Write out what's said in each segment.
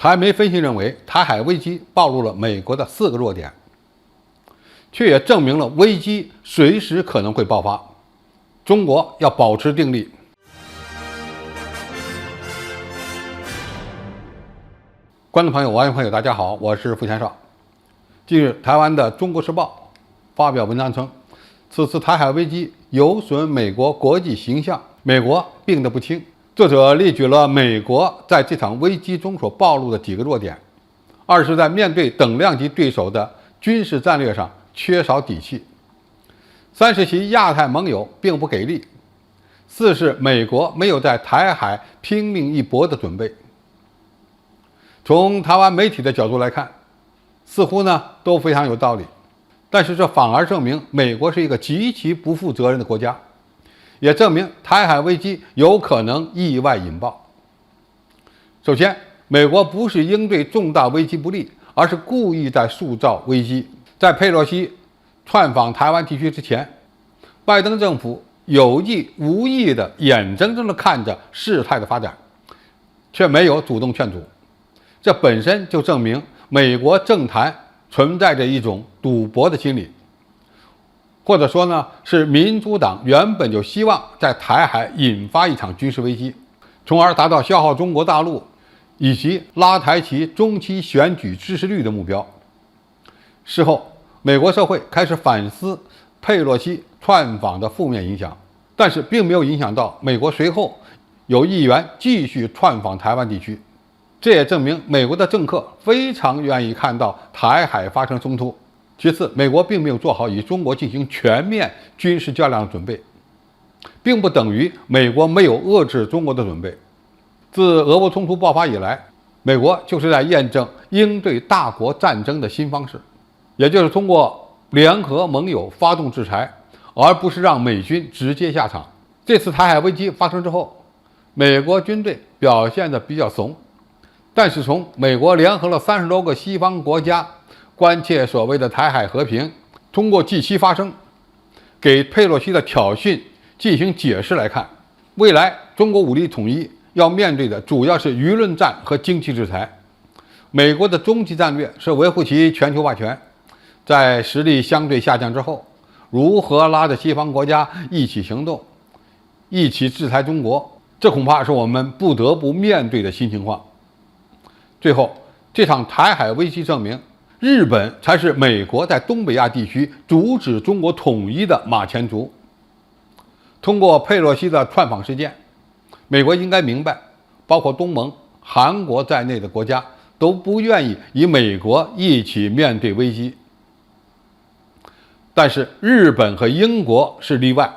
台媒分析认为，台海危机暴露了美国的4个弱点，却也证明了危机随时可能会爆发。中国要保持定力。观众朋友、网友朋友，大家好，我是付全少。近日，台湾的《中国时报》发表文章称，此次台海危机有损美国国际形象，美国病得不轻。作者列举了美国在这场危机中所暴露的几个弱点：二是在面对等量级对手的军事战略上缺少底气；三是其亚太盟友并不给力；四是美国没有在台海拼命一搏的准备。从台湾媒体的角度来看，似乎都非常有道理，但是这反而证明美国是一个极其不负责任的国家，也证明台海危机有可能意外引爆。首先，美国不是应对重大危机不利，而是故意在塑造危机。在佩洛西窜访台湾地区之前，拜登政府有意无意地眼睁睁地看着事态的发展，却没有主动劝阻。这本身就证明美国政坛存在着一种赌博的心理，或者说是民主党原本就希望在台海引发一场军事危机，从而达到消耗中国大陆以及拉抬其中期选举支持率的目标。事后，美国社会开始反思佩洛西窜访的负面影响，但是并没有影响到美国随后有议员继续窜访台湾地区。这也证明美国的政客非常愿意看到台海发生冲突。其次，美国并没有做好与中国进行全面军事较量的准备，并不等于美国没有遏制中国的准备。自俄乌冲突爆发以来，美国就是在验证应对大国战争的新方式，也就是通过联合盟友发动制裁，而不是让美军直接下场。这次台海危机发生之后，美国军队表现得比较怂，但是从美国联合了30多个西方国家关切所谓的台海和平，通过G7发声，给佩洛西的挑衅进行解释来看，未来中国武力统一要面对的主要是舆论战和经济制裁。美国的终极战略是维护其全球霸权，在实力相对下降之后，如何拉着西方国家一起行动，一起制裁中国，这恐怕是我们不得不面对的新情况。最后，这场台海危机证明，日本才是美国在东北亚地区阻止中国统一的马前卒。通过佩洛西的窜访事件，美国应该明白，包括东盟、韩国在内的国家都不愿意与美国一起面对危机。但是日本和英国是例外，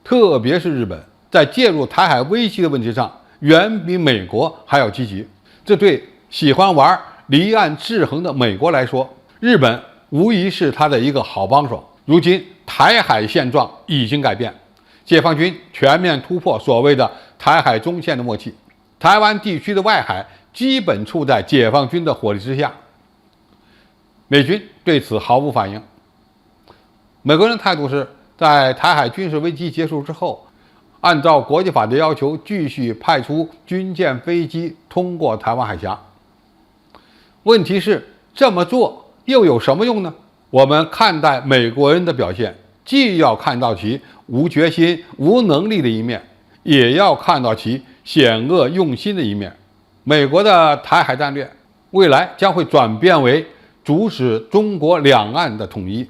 特别是日本在介入台海危机的问题上，远比美国还要积极。这对喜欢玩离岸制衡的美国来说，日本无疑是他的一个好帮手。如今台海现状已经改变，解放军全面突破所谓的台海中线的默契，台湾地区的外海基本处在解放军的火力之下，美军对此毫无反应。美国人的态度是在台海军事危机结束之后，按照国际法的要求，继续派出军舰、飞机通过台湾海峡。问题是，这么做又有什么用呢？我们看待美国人的表现，既要看到其无决心、无能力的一面，也要看到其险恶用心的一面。美国的台海战略未来将会转变为阻止中国两岸的统一，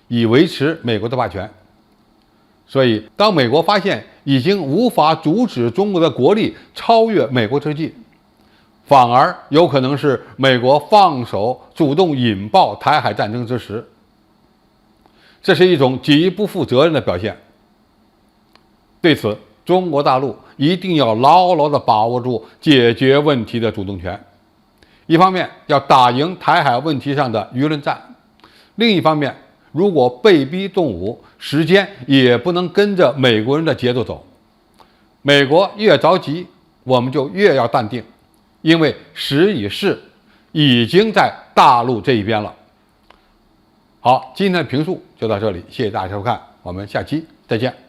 以维持美国的霸权。所以，当美国发现已经无法阻止中国的国力超越美国之际，反而有可能是美国放手主动引爆台海战争之时。这是一种极不负责任的表现。对此，中国大陆一定要牢牢地把握住解决问题的主动权。一方面要打赢台海问题上的舆论战，另一方面如果被逼动武，时间也不能跟着美国人的节奏走。美国越着急，我们就越要淡定，因为时已势已经在大陆这一边了。好，今天的评述就到这里，谢谢大家收看，我们下期再见。